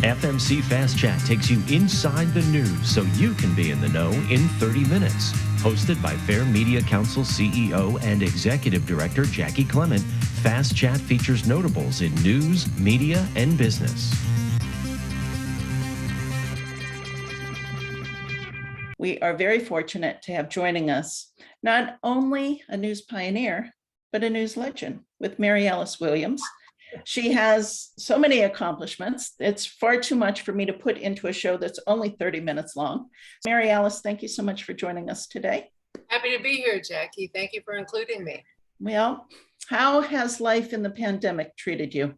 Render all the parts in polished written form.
FMC Fast Chat takes you inside the news so you can be in the know in 30 minutes. Hosted by Fair Media Council CEO and Executive Director Jackie Clement, Fast Chat features notables in news, media, and business. We are very fortunate to have joining us not only a news pioneer, but a news legend with Mary Alice Williams. She has so many accomplishments. It's far too much for me to put into a show that's only 30 minutes long. Mary Alice, thank you so much for joining us today. Happy to be here, Jackie. Thank you for including me. Well, how has life in the pandemic treated you?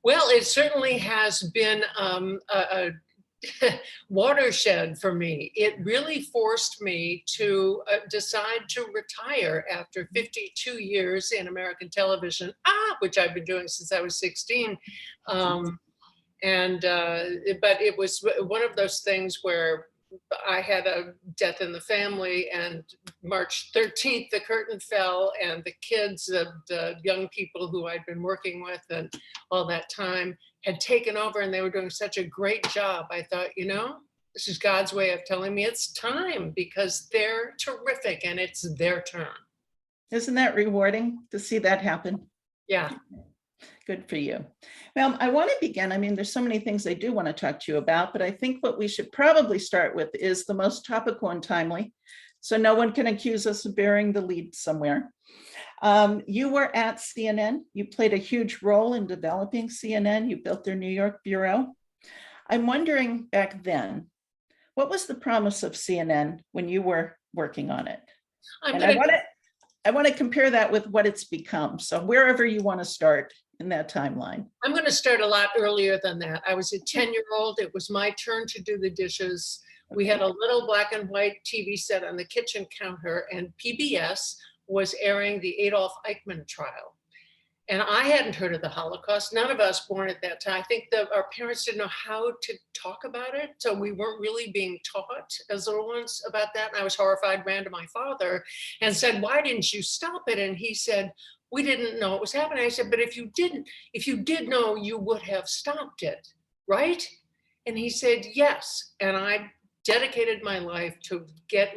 Well, it certainly has been a watershed for me. It really forced me to decide to retire after 52 years in American television, which I've been doing since I was 16. But it was one of those things where I had a death in the family, and March 13th, the curtain fell, and the kids, the young people who I'd been working with and all that time had taken over, and they were doing such a great job. I thought, this is God's way of telling me it's time, because they're terrific and it's their turn. Isn't that rewarding to see that happen? Yeah. Good for you. Well, I want to begin. There's so many things I do want to talk to you about, but I think what we should probably start with is the most topical and timely, so no one can accuse us of bearing the lead somewhere. You were at CNN. You played a huge role in developing CNN. You built their New York bureau. I'm wondering back then, what was the promise of CNN when you were working on it? I want to compare that with what it's become. So wherever you want to start in that timeline. I'm going to start a lot earlier than that. I was a 10-year-old. It was my turn to do the dishes. Okay. We had a little black and white TV set on the kitchen counter, and PBS was airing the Adolf Eichmann trial. And I hadn't heard of the Holocaust. None of us born at that time. I think our parents didn't know how to talk about it. So we weren't really being taught as little ones about that. And I was horrified, ran to my father and said, "Why didn't you stop it?" And he said, "We didn't know it was happening." I said, "But if you did know, you would have stopped it, right?" And he said, "Yes." And I dedicated my life to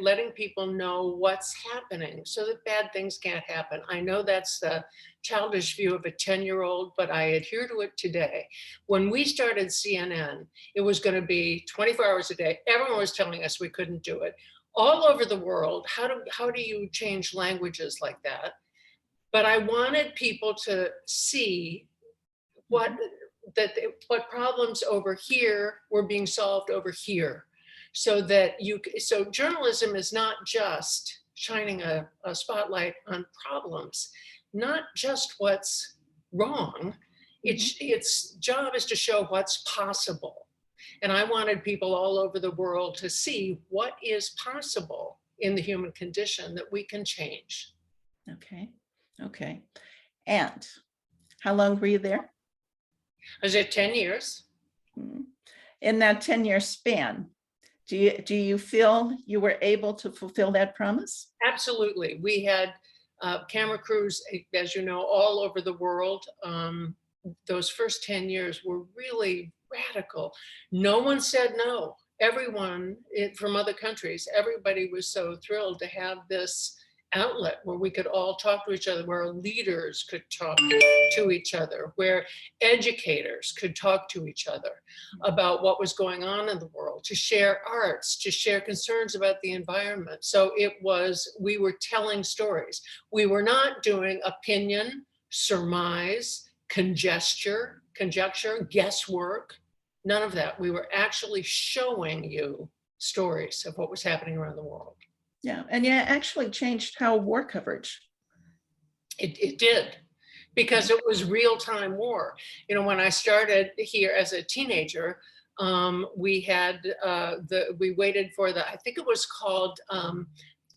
letting people know what's happening so that bad things can't happen. I know that's the childish view of a 10-year-old, but I adhere to it today. When we started CNN, it was going to be 24 hours a day. Everyone was telling us we couldn't do it. All over the world, how do you change languages like that? But I wanted people to see what problems over here were being solved over here. So journalism is not just shining a spotlight on problems, not just what's wrong. Its job is to show what's possible. And I wanted people all over the world to see what is possible in the human condition that we can change. Okay. And how long were you there? I was there 10 years. In that 10-year span, do you feel you were able to fulfill that promise? Absolutely. We had camera crews, as you know, all over the world. Those first 10 years were really radical. No one said no. Everyone from other countries, everybody was so thrilled to have this outlet where we could all talk to each other, where leaders could talk to each other, where educators could talk to each other about what was going on in the world, to share arts, to share concerns about the environment. So we were telling stories. We were not doing opinion, surmise, conjecture, guesswork, none of that. We were actually showing you stories of what was happening around the world. Yeah, and you actually changed how war coverage. It did, because it was real-time war. When I started here as a teenager, we waited for I think it was called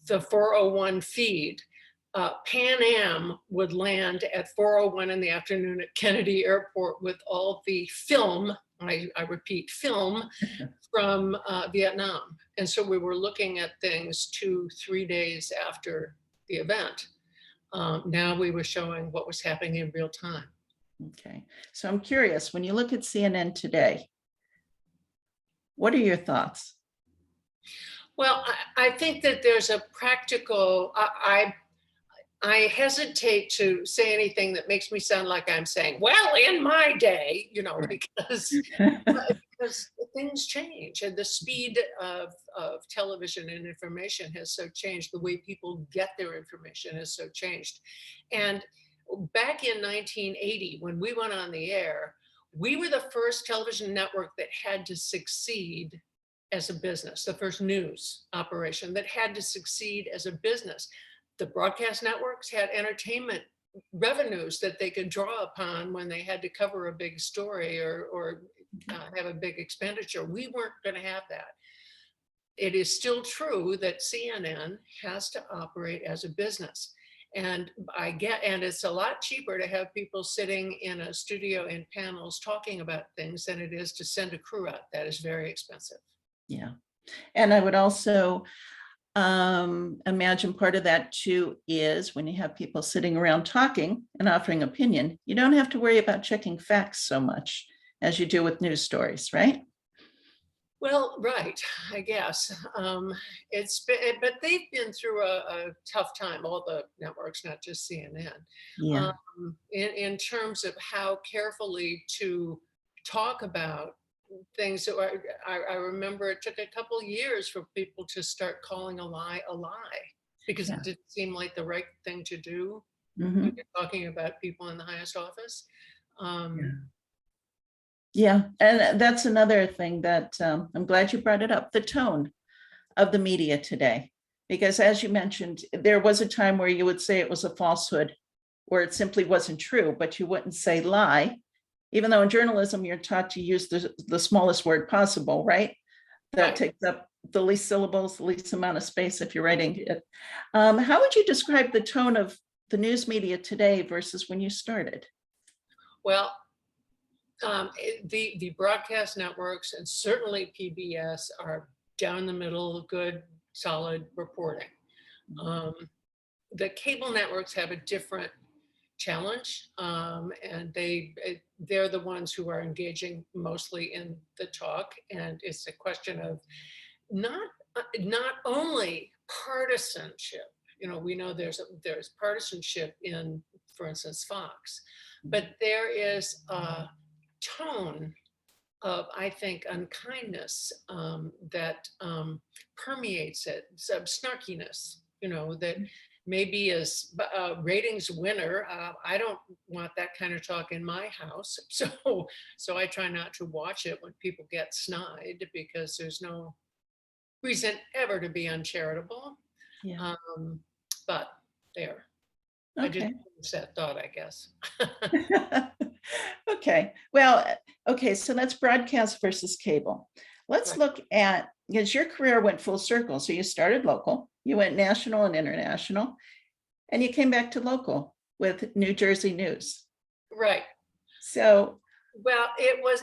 the 4:01 feed. Pan Am would land at 4:01 in the afternoon at Kennedy Airport with all the film, I repeat, film from Vietnam. And so we were looking at things 2-3 days after the event. Now we were showing what was happening in real time. Okay, so I'm curious, when you look at CNN today, What are your thoughts? Well, I think that there's a practical, I hesitate to say anything that makes me sound like I'm saying, well, in my day, you know, Right. because things change and the speed of television and information has so changed. The way people get their information has so changed. And back in 1980, when we went on the air, we were the first television network that had to succeed as a business, the first news operation that had to succeed as a business. The broadcast networks had entertainment revenues that they could draw upon when they had to cover a big story or have a big expenditure. We weren't going to have that. It is still true that CNN has to operate as a business. And and it's a lot cheaper to have people sitting in a studio in panels talking about things than it is to send a crew out. That is very expensive. Yeah. And I would also imagine part of that too is when you have people sitting around talking and offering opinion, you don't have to worry about checking facts so much as you do with news stories, right? Well, right, I guess. But they've been through a tough time, all the networks, not just CNN, Yeah. in terms of how carefully to talk about things that I remember it took a couple years for people to start calling a lie, because Yeah. it didn't seem like the right thing to do Mhm. when you're talking about people in the highest office. Yeah. Yeah, and that's another thing that I'm glad you brought it up, the tone of the media today. Because as you mentioned, there was a time where you would say it was a falsehood or it simply wasn't true, but you wouldn't say lie, even though in journalism you're taught to use the smallest word possible, right? That Right. takes up the least syllables, the least amount of space if you're writing it. How would you describe the tone of the news media today versus when you started? Well, the broadcast networks and certainly PBS are down the middle, good, solid reporting. Um, the cable networks have a different challenge, and they're the ones who are engaging mostly in the talk, and it's a question of not only partisanship. You know, we know there's partisanship in, for instance, Fox, but there is a tone of, I think, unkindness that permeates it, some snarkiness, you know, that maybe as ratings winner. I don't want that kind of talk in my house. So I try not to watch it when people get snide, because there's no reason ever to be uncharitable. Yeah. But there, I just Okay. finished that thought, I guess. Okay, well, okay, so that's broadcast versus cable. Let's Right. look at, because your career went full circle. So you started local, you went national and international, and you came back to local with New Jersey News. Right. So, Well, it was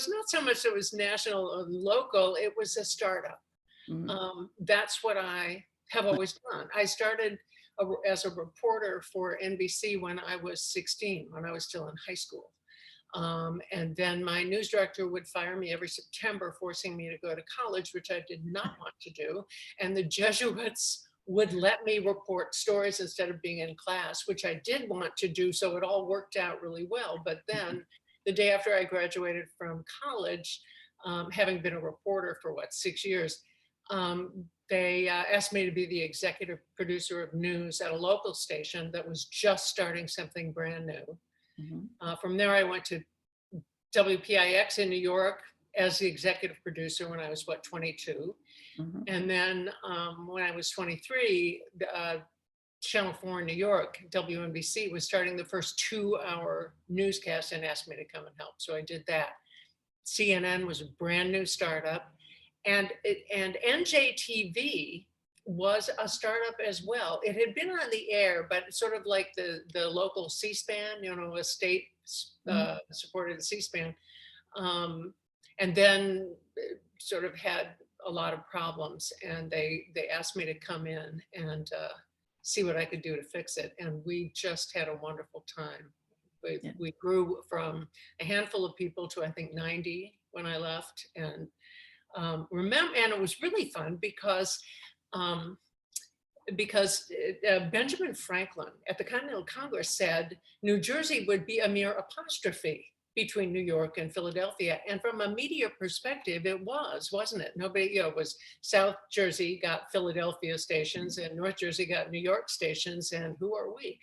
not so much it was national or local, it was a startup. That's what I have always done. I started as a reporter for NBC when I was 16, when I was still in high school. And then my news director would fire me every September, forcing me to go to college, which I did not want to do. And the Jesuits would let me report stories instead of being in class, which I did want to do. So it all worked out really well. But then the day after I graduated from college, having been a reporter for 6 years, they asked me to be the executive producer of news at a local station that was just starting something brand new. From there, I went to WPIX in New York as the executive producer when I was 22. And then when I was 23, Channel 4 in New York, WNBC, was starting the first 2-hour newscast and asked me to come and help. So I did that. CNN was a brand new startup. And NJTV was a startup as well. It had been on the air, but sort of like the local C-SPAN, you know, a state supported C-SPAN. And then sort of had a lot of problems, and they asked me to come in and see what I could do to fix it. And we just had a wonderful time. We grew from a handful of people to, I think, 90 when I left. And remember, and it was really fun because Benjamin Franklin at the Continental Congress said New Jersey would be a mere apostrophe between New York and Philadelphia. And from a media perspective, it was, wasn't it? Nobody, it was South Jersey got Philadelphia stations and North Jersey got New York stations, and who are we?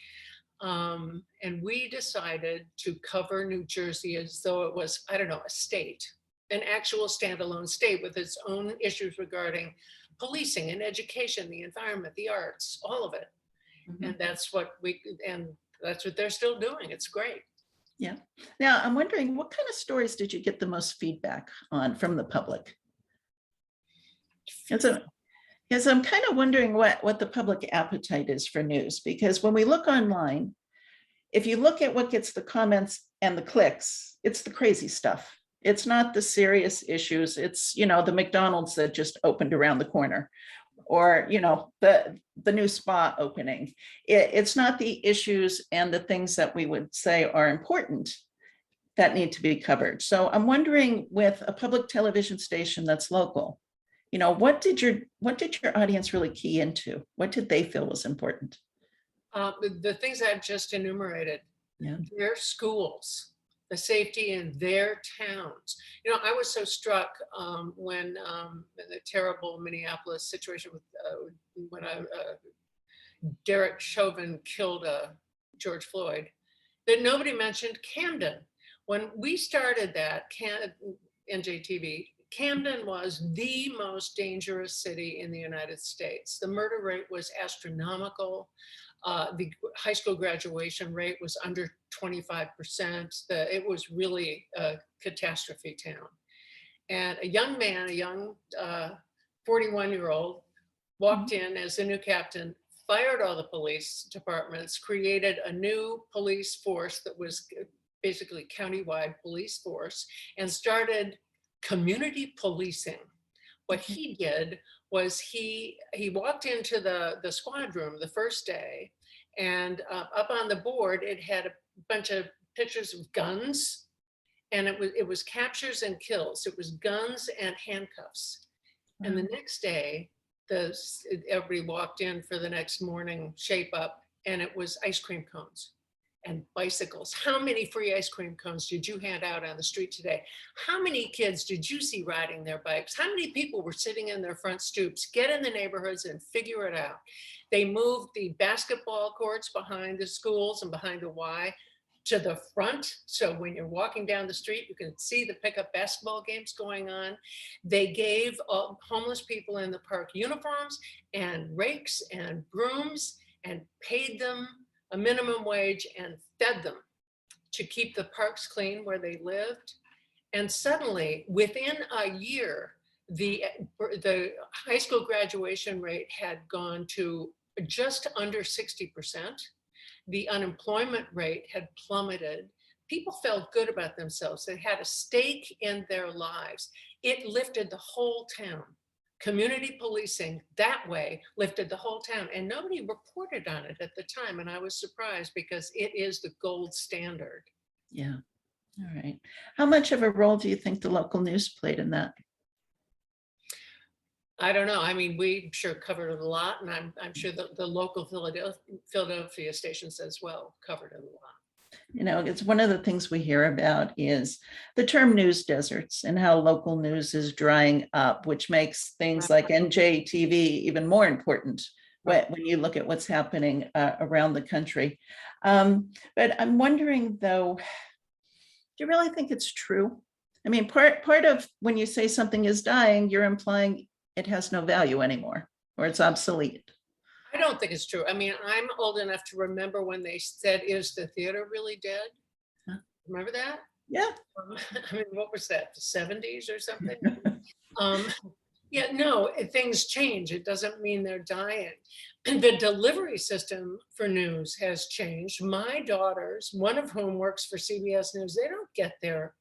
And we decided to cover New Jersey as though it was, I don't know, a state, an actual standalone state with its own issues regarding policing and education, the environment, the arts, all of it. Mhm. And that's what they're still doing. It's great. Yeah. Now I'm wondering, what kind of stories did you get the most feedback on from the public? And so, yes, I'm kind of wondering what the public appetite is for news, because when we look online, if you look at what gets the comments and the clicks, it's the crazy stuff. It's not the serious issues. It's, the McDonald's that just opened around the corner, or, the new spa opening. It's not the issues and the things that we would say are important that need to be covered. So I'm wondering, with a public television station that's local, what did your audience really key into? What did they feel was important? The things I've just enumerated, Yeah. their schools, the safety in their towns. I was so struck when the terrible Minneapolis situation with when Derek Chauvin killed George Floyd, that nobody mentioned Camden. When we started that, NJTV, Camden was the most dangerous city in the United States. The murder rate was astronomical. The high school graduation rate was under 25%. It was really a catastrophe town. And a young man, a young 41-year-old, walked in as a new captain, fired all the police departments, created a new police force that was basically countywide police force, and started community policing. What he did was he walked into the squad room the first day, and up on the board it had a bunch of pictures of guns, and it was captures and kills. It was guns and handcuffs. And the next day, everybody walked in for the next morning shape up, and it was ice cream cones and bicycles. How many free ice cream cones did you hand out on the street today? How many kids did you see riding their bikes? How many people were sitting in their front stoops? Get in the neighborhoods and figure it out. They moved the basketball courts behind the schools and behind the Y to the front. So when you're walking down the street, you can see the pickup basketball games going on. They gave homeless people in the park uniforms and rakes and brooms and paid them a minimum wage and fed them to keep the parks clean where they lived. And suddenly, within a year, the high school graduation rate had gone to just under 60%. The unemployment rate had plummeted. People felt good about themselves. They had a stake in their lives. It lifted the whole town. Community policing that way lifted the whole town, and nobody reported on it at the time. And I was surprised, because it is the gold standard. Yeah. All right. How much of a role do you think the local news played in that? I don't know. I mean, we sure covered it a lot, and I'm sure the local Philadelphia stations as well covered it a lot. It's one of the things we hear about is the term news deserts, and how local news is drying up, which makes things like NJTV even more important when you look at what's happening around the country. But I'm wondering, though, do you really think it's true? I mean, part of when you say something is dying, you're implying it has no value anymore, or it's obsolete. I don't think it's true. I mean, I'm old enough to remember when they said, "Is the theater really dead?" Huh? Remember that? Yeah. I mean, what was that, the 70s or something? Yeah, no, things change. It doesn't mean they're dying. The delivery system for news has changed. My daughters, one of whom works for CBS News, they don't get their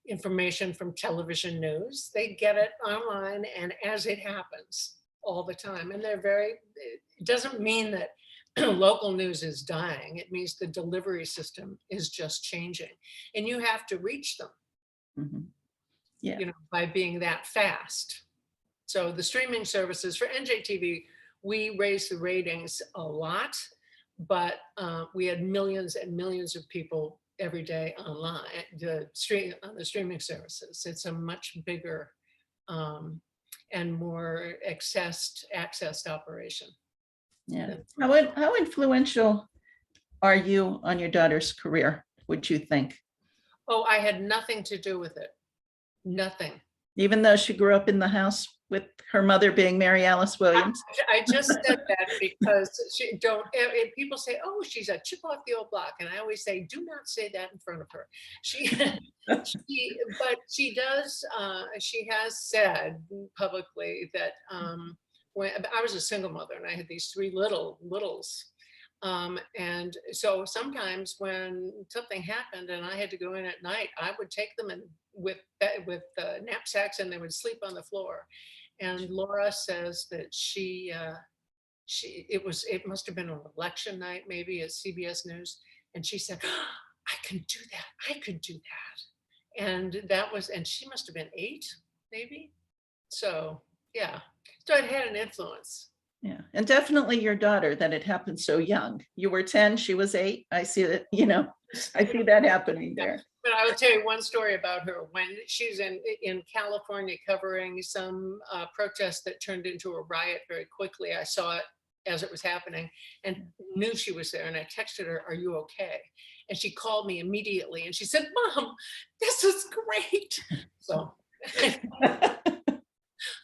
information from television news. They get it online and as it happens all the time. And it doesn't mean that local news is dying. It means the delivery system is just changing, and you have to reach them. Mm-hmm. Yeah. by being that fast. So the streaming services for NJTV, we raised the ratings a lot, but we had millions and millions of people every day online, on the streaming services. It's a much bigger and more accessed operation. Yeah. How influential are you on your daughter's career, would you think? Oh, I had nothing to do with it. Nothing. Even though she grew up in the house with her mother being Mary Alice Williams? I just said that because people say, oh, she's a chip off the old block. And I always say, do not say that in front of her. But she does, she has said publicly that when I was a single mother and I had these three littles. And so sometimes when something happened and I had to go in at night, I would take them and with knapsacks and they would sleep on the floor. And Laura says that it must have been an election night, maybe at CBS News. And she said, oh, I can do that. I could do that. And she must have been 8, maybe. So, yeah. So it had an influence. Yeah. And definitely your daughter, that it happened so young. You were 10, she was 8. I see that, I see that happening there. But I will tell you one story about her. When she's in California covering some protest that turned into a riot very quickly, I saw it as it was happening and knew she was there. And I texted her, are you okay? And she called me immediately and she said, Mom, this is great. So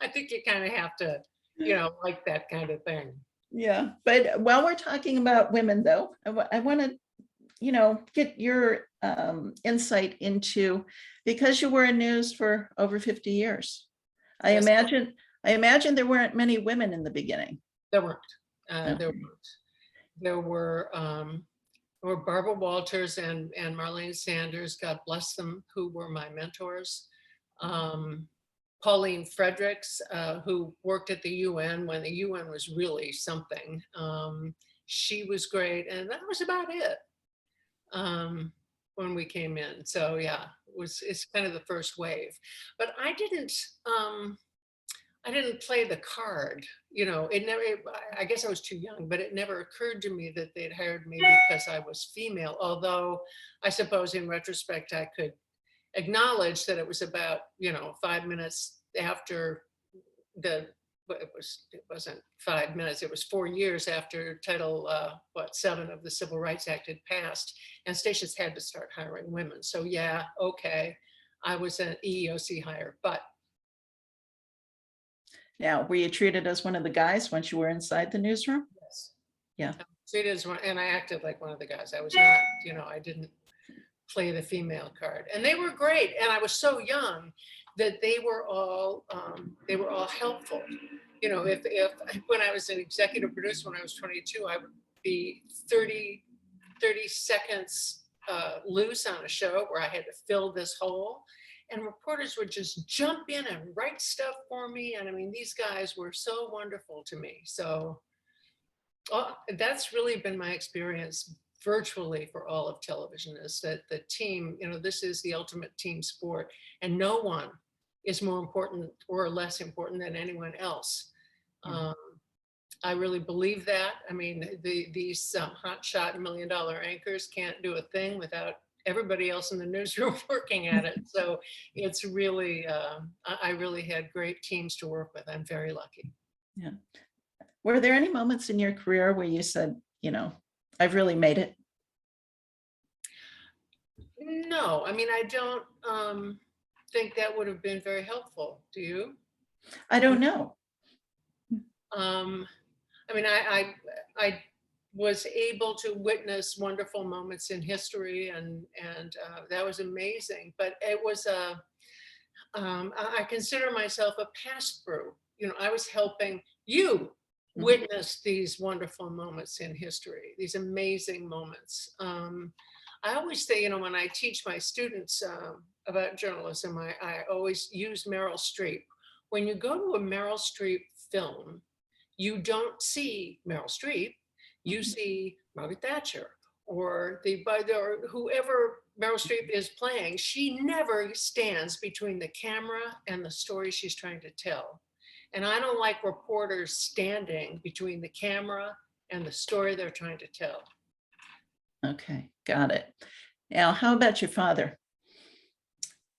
I think you kind of have to, like that kind of thing. Yeah. But while we're talking about women, though, I want to get your insight into, because you were in news for over 50 years. I imagine there weren't many women in the beginning. There weren't. There were Barbara Walters and Marlene Sanders, God bless them, who were my mentors. Pauline Fredericks, who worked at the UN when the UN was really something. She was great, and that was about it. When we came in. So yeah, it's kind of the first wave, but I didn't play the card, I guess I was too young, but it never occurred to me that they'd hired me because I was female. Although I suppose in retrospect, I could acknowledge that it was about, 5 minutes after it wasn't 5 minutes, it was 4 years after Title 7 of the Civil Rights Act had passed, and stations had to start hiring women. So yeah, okay, I was an EEOC hire, but. Now, were you treated as one of the guys once you were inside the newsroom? Yes. Yeah. Treated as one, and I acted like one of the guys. I was not, I didn't play the female card, and they were great. And I was so young that they were all helpful. If when I was an executive producer when I was 22, I would be 30 seconds loose on a show where I had to fill this hole, and reporters would just jump in and write stuff for me. And I mean, these guys were so wonderful to me. So that's really been my experience virtually for all of television, is that the team, this is the ultimate team sport, and no one is more important or less important than anyone else. I really believe that. I mean, these hotshot $1 million anchors can't do a thing without everybody else in the newsroom working at it. So it's really, I really had great teams to work with. I'm very lucky. Yeah. Were there any moments in your career where you said, I've really made it? No, I mean, I don't think that would have been very helpful. Do you? I don't know. I mean, I was able to witness wonderful moments in history, and that was amazing. But it was I consider myself a pass-through. I was helping you witness these wonderful moments in history, these amazing moments. I always say, when I teach my students about journalism, I always use Meryl Streep. When you go to a Meryl Streep film, you don't see Meryl Streep, you see Margaret Thatcher or or whoever Meryl Streep is playing, she never stands between the camera and the story she's trying to tell. And I don't like reporters standing between the camera and the story they're trying to tell. Okay, got it. Now, how about your father?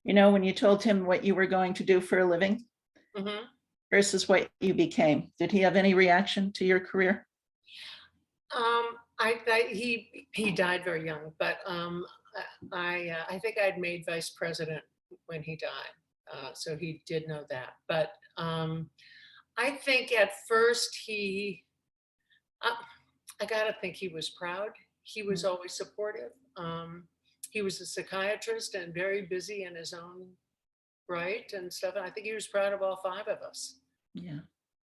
You know, when you told him what you were going to do for a living Mhm. versus what you became, did he have any reaction to your career? He died very young, but I think I'd made vice president when he died, so he did know that. But I think at first I gotta think he was proud. He was always supportive. He was a psychiatrist and very busy in his own right and stuff. And I think he was proud of all 5 of us. Yeah.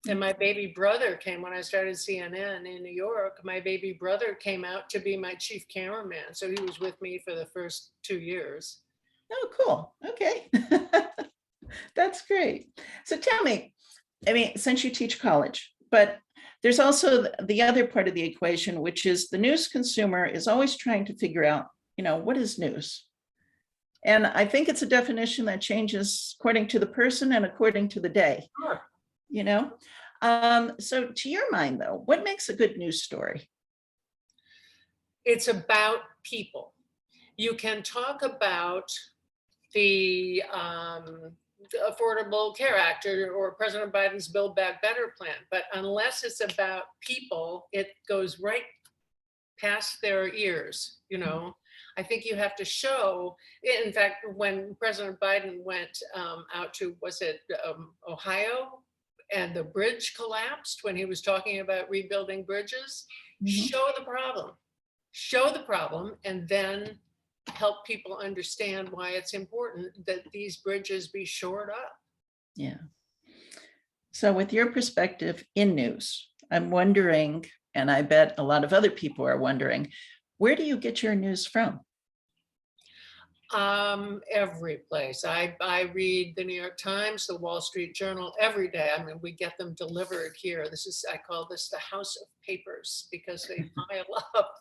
And my baby brother came when I started CNN in New York. My baby brother came out to be my chief cameraman. So he was with me for the first 2 years. Oh, cool. Okay. That's great. So tell me, I mean, since you teach college, but there's also the other part of the equation, which is the news consumer is always trying to figure out, you know, what is news? And I think it's a definition that changes according to the person and according to the day. Sure. You know, so to your mind, though, what makes a good news story? It's about people. You can talk about the Affordable Care Act or President Biden's Build Back Better plan, but unless it's about people, it goes right past their ears, you know. I think you have to show, in fact, when President Biden went out to, was it Ohio, and the bridge collapsed when he was talking about rebuilding bridges, show the problem, and then help people understand why it's important that these bridges be shored up. Yeah. So with your perspective in news, I'm wondering, and I bet a lot of other people are wondering, where do you get your news from? Every place. I read the New York Times, the Wall Street Journal every day. I mean, we get them delivered here. I call this the house of papers because they pile up.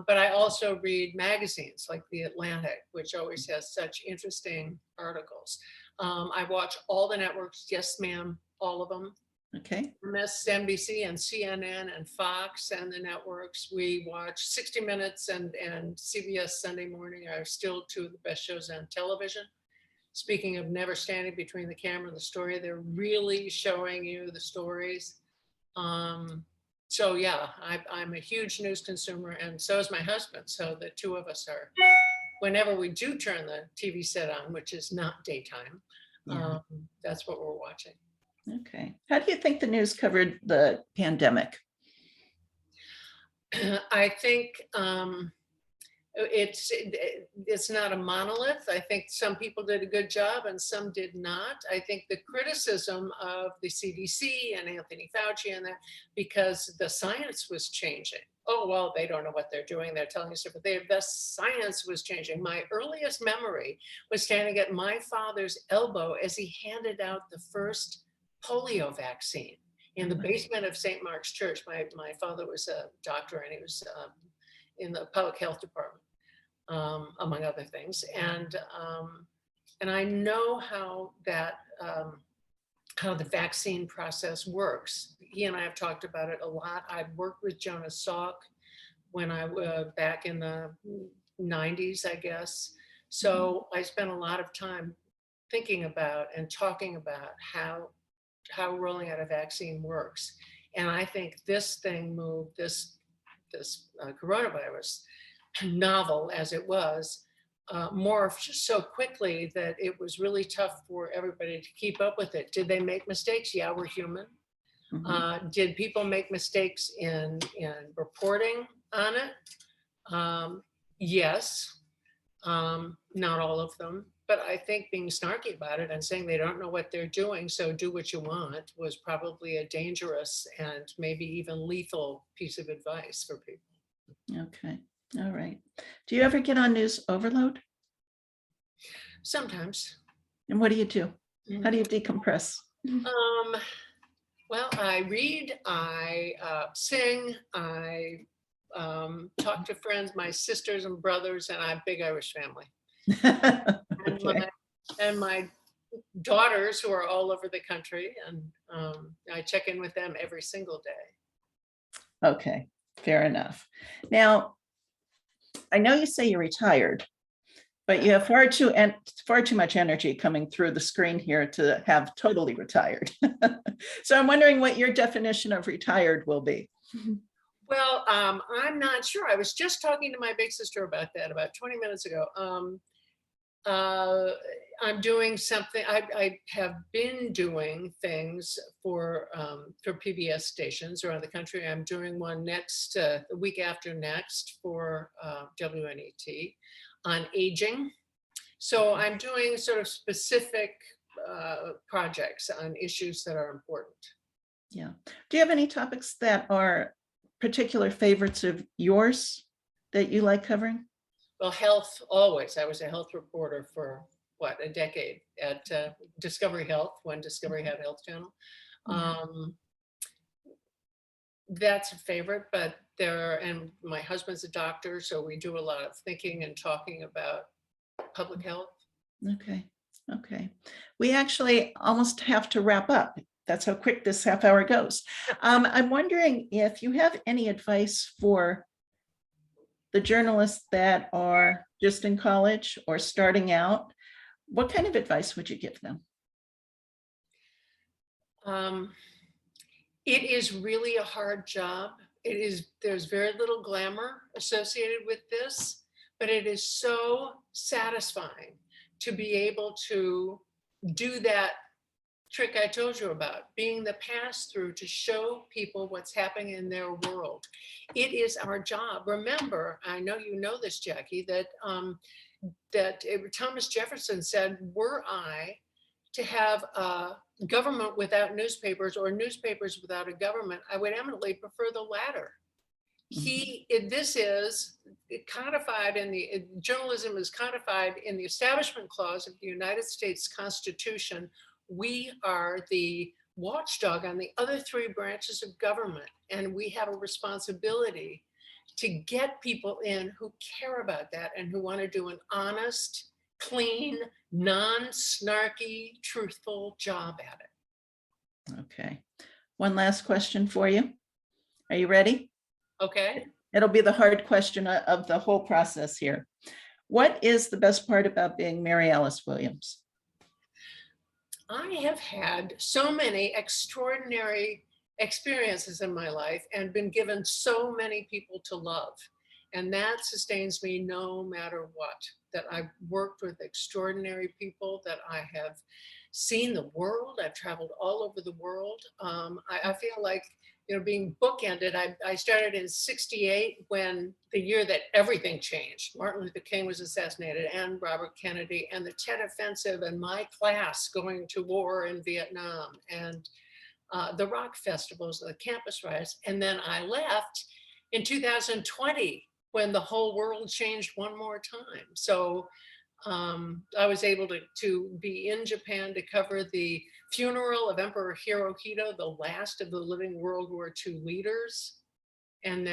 But I also read magazines like The Atlantic, which always has such interesting articles. I watch all the networks. Yes, ma'am, all of them. Okay. MSNBC and CNN and Fox and the networks. We watch 60 Minutes and CBS Sunday Morning are still 2 of the best shows on television. Speaking of never standing between the camera and the story, they're really showing you the stories. So yeah, I'm a huge news consumer, and so is my husband. So the 2 of us are, whenever we do turn the TV set on, which is not daytime, that's what we're watching. Okay. How do you think the news covered the pandemic? I think it's not a monolith. I think some people did a good job and some did not. I think the criticism of the CDC and Anthony Fauci and that, because the science was changing. Oh, well, they don't know what they're doing. They're telling us different. The science was changing. My earliest memory was standing at my father's elbow as he handed out the first polio vaccine in the basement of St. Mark's Church. My father was a doctor and he was in the public health department, among other things. And I know how that how the vaccine process works. He and I have talked about it a lot. I've worked with Jonas Salk when I was back in the 90s, I guess. So I spent a lot of time thinking about and talking about how rolling out a vaccine works. And I think this thing moved, this coronavirus, novel as it was, morphed so quickly that it was really tough for everybody to keep up with it. Did they make mistakes? Yeah, we're human. Did people make mistakes in reporting on it? Yes, not all of them. But I think being snarky about it and saying they don't know what they're doing, so do what you want, was probably a dangerous and maybe even lethal piece of advice for people. Okay. All right. Do you ever get on news overload? Sometimes. And what do you do? How do you decompress? Well, I read, I sing, I talk to friends, my sisters and brothers, and I have a big Irish family. And Okay. my daughters who are all over the country, and I check in with them every single day. Okay, fair enough. Now, I know you say you're retired, but you have far too much energy coming through the screen here to have totally retired. So I'm wondering what your definition of retired will be. Well, I'm not sure. I was just talking to my big sister about that about 20 minutes ago. I'm doing something. I have been doing things for PBS stations around the country. I'm doing one the week after next for WNET on aging. So I'm doing sort of specific projects on issues that are important. Yeah. Do you have any topics that are particular favorites of yours that you like covering? Well, health, always. I was a health reporter for a decade at Discovery Health, when Discovery had a health channel. That's a favorite, but and my husband's a doctor, so we do a lot of thinking and talking about public health. Okay. We actually almost have to wrap up. That's how quick this half hour goes. I'm wondering if you have any advice for the journalists that are just in college or starting out. What kind of advice would you give them? It is really a hard job. There's very little glamour associated with this, but it is so satisfying to be able to do that trick I told you about, being the pass-through to show people what's happening in their world. It is our job. Remember, I know you know this, Jackie, that Thomas Jefferson said, were I to have a government without newspapers or newspapers without a government, I would eminently prefer the latter. This is codified journalism is codified in the Establishment Clause of the United States Constitution. We are the watchdog on the other three branches of government, and we have a responsibility to get people in who care about that and who want to do an honest, clean, non-snarky, truthful job at it. Okay. One last question for you. Are you ready? Okay. It'll be the hard question of the whole process here. What is the best part about being Mary Alice Williams? I have had so many extraordinary experiences in my life and been given so many people to love. And that sustains me no matter what, that I've worked with extraordinary people, that I have seen the world. I've traveled all over the world. I feel like, being bookended. I started in '68, when the year that everything changed. Martin Luther King was assassinated, and Robert Kennedy, and the Tet Offensive, and my class going to war in Vietnam, and the rock festivals, the campus riots. And then I left in 2020, when the whole world changed one more time. So I was able to be in Japan to cover the funeral of Emperor Hirohito, the last of the living World War II leaders. And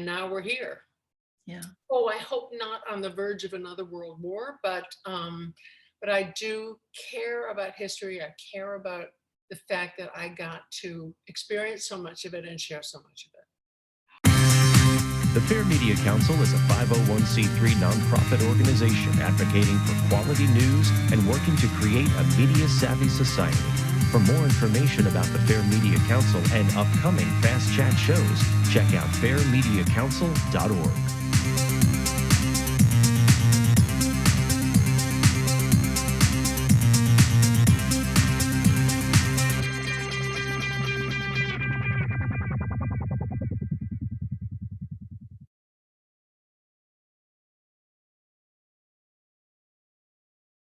now we're here. Yeah. Oh, I hope not on the verge of another world war, but I do care about history. I care about the fact that I got to experience so much of it and share so much of it. The Fair Media Council is a 501c3 nonprofit organization advocating for quality news and working to create a media-savvy society. For more information about the Fair Media Council and upcoming Fast Chat shows, check out fairmediacouncil.org.